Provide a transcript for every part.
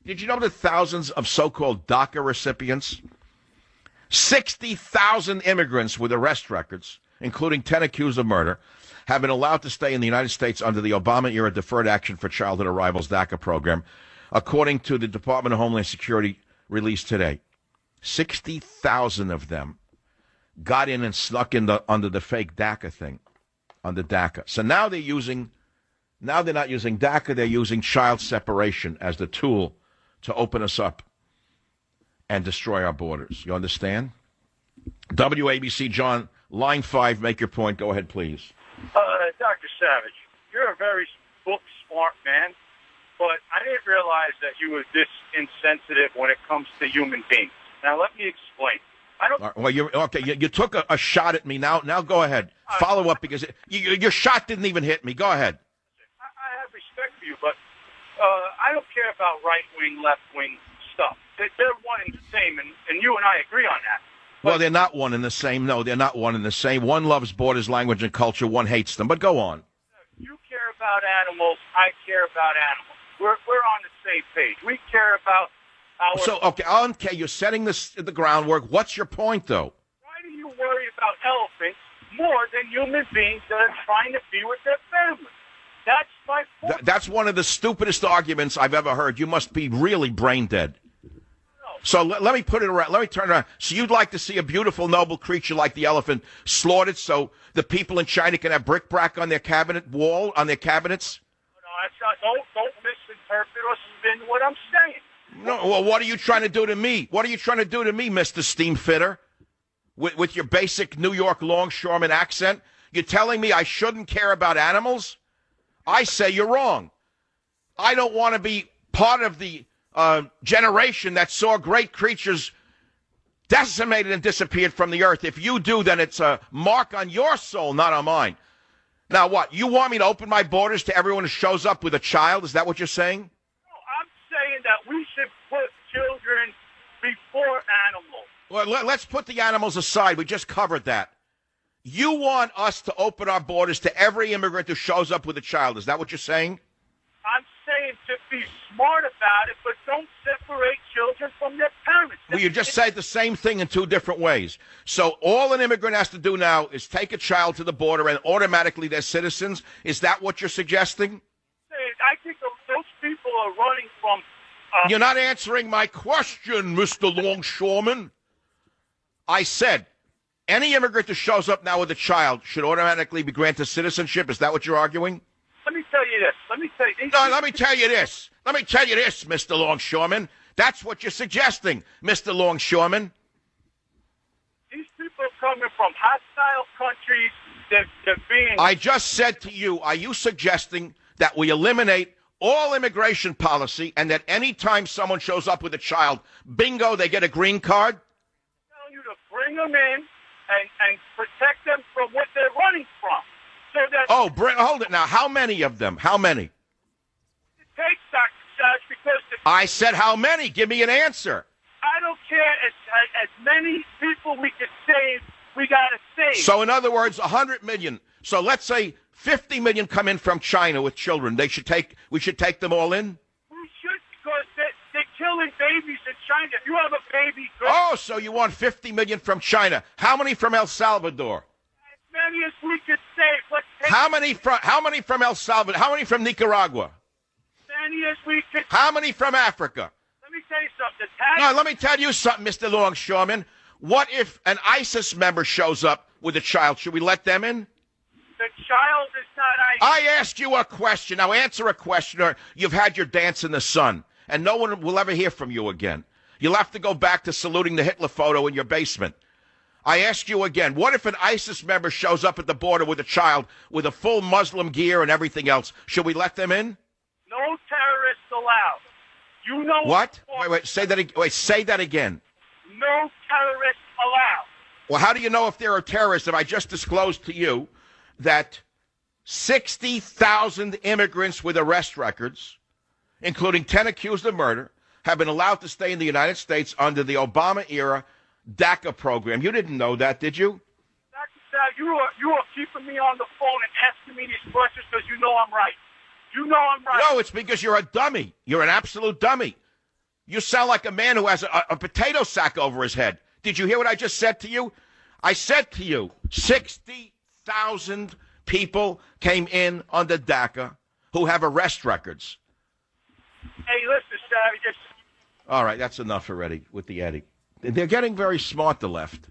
Did you know that thousands of so-called DACA recipients, 60,000 immigrants with arrest records, including 10 accused of murder, have been allowed to stay in the United States under the Obama-era Deferred Action for Childhood Arrivals DACA program, according to the Department of Homeland Security released today. 60,000 of them got in and snuck in under the fake DACA thing, under DACA. So now they're not using DACA, they're using child separation as the tool to open us up and destroy our borders. You understand? WABC, John, line 5, make your point. Go ahead, please. Dr. Savage, you're a very book-smart man, but I didn't realize that you were this insensitive when it comes to human beings. Now, let me explain. Well, you took a shot at me. Now go ahead. Follow up, because your shot didn't even hit me. Go ahead. I have respect for you, but I don't care about right-wing, left-wing stuff. They're one and the same, and you and I agree on that. Well, they're not one and the same. No, they're not one and the same. One loves borders, language, and culture. One hates them. But go on. You care about animals. I care about animals. We're on the same page. We care about our... So, okay, you're setting the groundwork. What's your point, though? Why do you worry about elephants more than human beings that are trying to be with their families? That's my point. That's one of the stupidest arguments I've ever heard. You must be really brain dead. So let me put it around. Let me turn it around. So you'd like to see a beautiful, noble creature like the elephant slaughtered so the people in China can have bric-a-brac on their cabinet wall, on their cabinets? No, that's not, don't misinterpret or spin what I'm saying. No, well, what are you trying to do to me? What are you trying to do to me, Mr. Steamfitter? With your basic New York longshoreman accent? You're telling me I shouldn't care about animals? I say you're wrong. I don't want to be part of the generation that saw great creatures decimated and disappeared from the earth. If you do, then it's a mark on your soul, not on mine. Now what? You want me to open my borders to everyone who shows up with a child? Is that what you're saying? No, I'm saying that we should put children before animals. Well, let's put the animals aside. We just covered that. You want us to open our borders to every immigrant who shows up with a child. Is that what you're saying? I'm saying to be smart about it, but don't separate children from their parents. Well, you just said the same thing in two different ways. So all an immigrant has to do now is take a child to the border and automatically they're citizens? Is that what you're suggesting? I think those people are running from... You're not answering my question, Mr. Longshoreman. I said, any immigrant who shows up now with a child should automatically be granted citizenship. Is that what you're arguing? Let me tell you this. Let me tell you this. Mr. Longshoreman. That's what you're suggesting, Mr. Longshoreman. These people are coming from hostile countries. They're being... I just said to you, are you suggesting that we eliminate all immigration policy and that any time someone shows up with a child, bingo, they get a green card? I'm telling you to bring them in and protect them from what they're running from. So that hold it now. How many of them? How many? It takes, Dr. Savage, because... I said how many? Give me an answer. I don't care. As many people we can save, we got to save. So, in other words, 100 million. So let's say 50 million come in from China with children. We should take them all in? We should, because they're killing babies in China. If you have a baby... So you want 50 million from China. How many from El Salvador? Many as we could save. How many from El Salvador? How many from Nicaragua? Many as we could. How many from Africa? Let me tell you something. No, let me tell you something, Mr. Longshoreman. What if an ISIS member shows up with a child? Should we let them in? The child is not ISIS. I asked you a question. Now answer a question, or you've had your dance in the sun, and no one will ever hear from you again. You'll have to go back to saluting the Hitler photo in your basement. I ask you again, what if an ISIS member shows up at the border with a child with a full Muslim gear and everything else? Should we let them in? No terrorists allowed. You know what? Wait, say that again. No terrorists allowed. Well, how do you know if they're a terrorist if I just disclosed to you that 60,000 immigrants with arrest records, including 10 accused of murder, have been allowed to stay in the United States under the Obama-era DACA program? You didn't know that, did you? Dr. Sal, you are keeping me on the phone and asking me these questions because you know I'm right. You know I'm right. No, it's because you're a dummy. You're an absolute dummy. You sound like a man who has a potato sack over his head. Did you hear what I just said to you? I said to you, 60,000 people came in under DACA who have arrest records. Hey, listen, Savvy, just... All right, that's enough already with the Eddie. They're getting very smart, the left.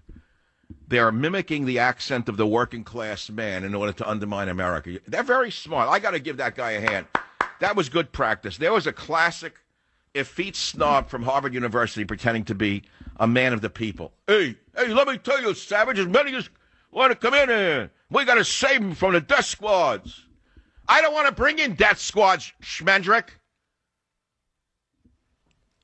They're mimicking the accent of the working class man in order to undermine America. They're very smart. I got to give that guy a hand. That was good practice. There was a classic effete snob from Harvard University pretending to be a man of the people. Hey, let me tell you, Savage, as many as want to come in here, we got to save them from the death squads. I don't want to bring in death squads, Schmendrick.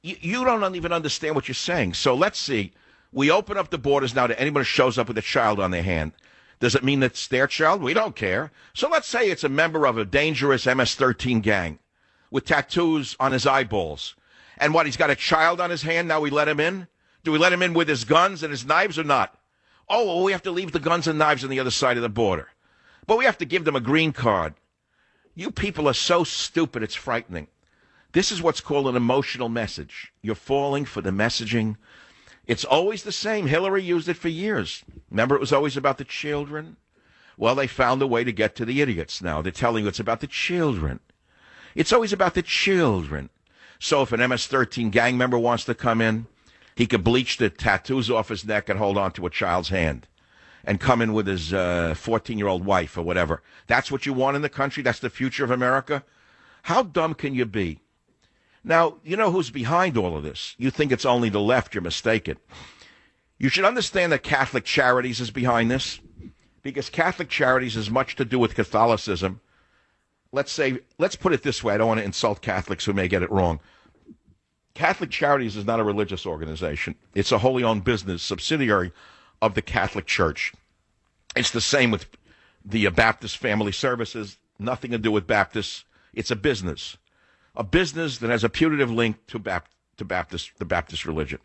You don't even understand what you're saying. So let's see. We open up the borders now to anyone who shows up with a child on their hand. Does it mean that's their child? We don't care. So let's say it's a member of a dangerous MS-13 gang with tattoos on his eyeballs. And what, he's got a child on his hand, now we let him in? Do we let him in with his guns and his knives or not? Oh, well, we have to leave the guns and knives on the other side of the border. But we have to give them a green card. You people are so stupid, it's frightening. This is what's called an emotional message. You're falling for the messaging. It's always the same. Hillary used it for years. Remember, it was always about the children? Well, they found a way to get to the idiots now. They're telling you it's about the children. It's always about the children. So if an MS-13 gang member wants to come in, he could bleach the tattoos off his neck and hold on to a child's hand and come in with his 14-year-old wife or whatever. That's what you want in the country? That's the future of America? How dumb can you be? Now, you know who's behind all of this? You think it's only the left, you're mistaken. You should understand that Catholic Charities is behind this, because Catholic Charities has much to do with Catholicism. Let's put it this way. I don't want to insult Catholics who may get it wrong. Catholic Charities is not a religious organization. It's a wholly owned business, subsidiary of the Catholic Church. It's the same with the Baptist Family Services. Nothing to do with Baptists. It's a business that has a putative link to the Baptist religion.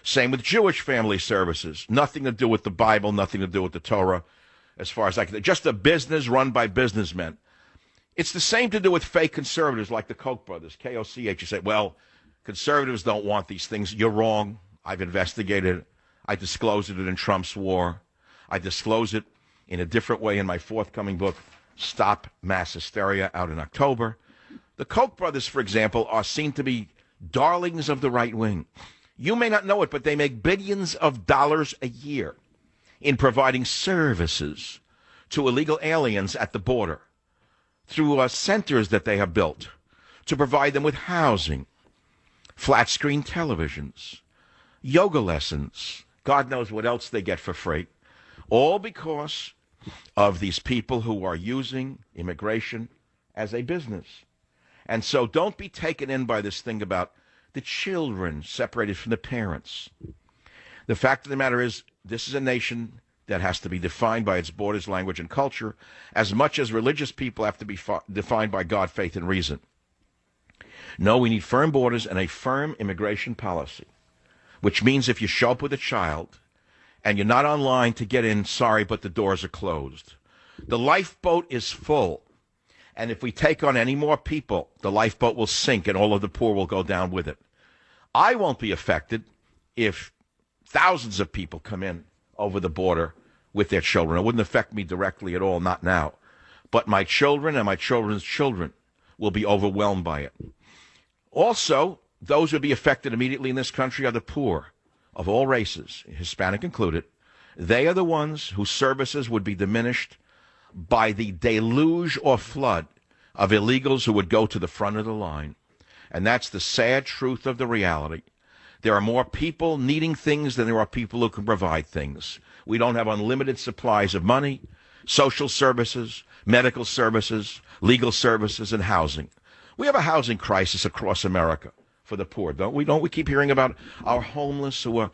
Same with Jewish Family Services. Nothing to do with the Bible, nothing to do with the Torah, as far as I can. Just a business run by businessmen. It's the same to do with fake conservatives like the Koch brothers, K-O-C-H. You say, well, conservatives don't want these things. You're wrong. I've investigated it. I disclosed it in Trump's War. I disclose it in a different way in my forthcoming book, Stop Mass Hysteria, out in October. The Koch brothers, for example, are seen to be darlings of the right wing. You may not know it, but they make billions of dollars a year in providing services to illegal aliens at the border through centers that they have built to provide them with housing, flat-screen televisions, yoga lessons, God knows what else they get for free, all because of these people who are using immigration as a business. And so don't be taken in by this thing about the children separated from the parents. The fact of the matter is, this is a nation that has to be defined by its borders, language, and culture, as much as religious people have to be defined by God, faith, and reason. No, we need firm borders and a firm immigration policy, which means if you show up with a child and you're not online to get in, sorry, but the doors are closed. The lifeboat is full. And if we take on any more people, the lifeboat will sink and all of the poor will go down with it. I won't be affected if thousands of people come in over the border with their children. It wouldn't affect me directly at all, not now. But my children and my children's children will be overwhelmed by it. Also, those who will be affected immediately in this country are the poor of all races, Hispanic included. They are the ones whose services would be diminished by the deluge or flood of illegals who would go to the front of the line. And that's the sad truth of the reality. There are more people needing things than there are people who can provide things. We don't have unlimited supplies of money, social services, medical services, legal services, and housing. We have a housing crisis across America for the poor, don't we? Don't we keep hearing about our homeless who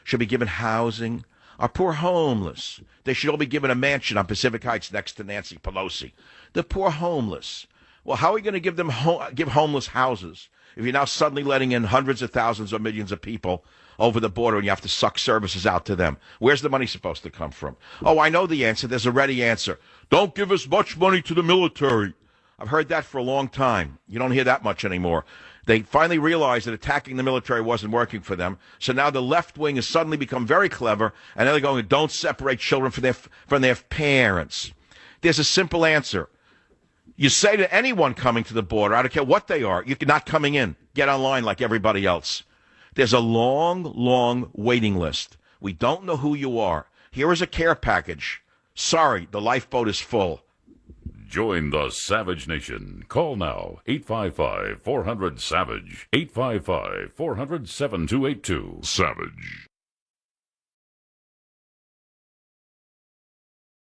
should be given housing? Our poor homeless. They should all be given a mansion on Pacific Heights next to Nancy Pelosi. The poor homeless. Well, how are we going to give them give homeless houses if you're now suddenly letting in hundreds of thousands or millions of people over the border and you have to suck services out to them? Where's the money supposed to come from? Oh, I know the answer. There's a ready answer. Don't give as much money to the military. I've heard that for a long time. You don't hear that much anymore. They finally realized that attacking the military wasn't working for them. So now the left wing has suddenly become very clever, and they're going, don't separate children from their parents. There's a simple answer. You say to anyone coming to the border, I don't care what they are, you're not coming in. Get online like everybody else. There's a long, long waiting list. We don't know who you are. Here is a care package. Sorry, the lifeboat is full. Join the Savage Nation. Call now, 855-400-SAVAGE, 855-400-7282. Savage.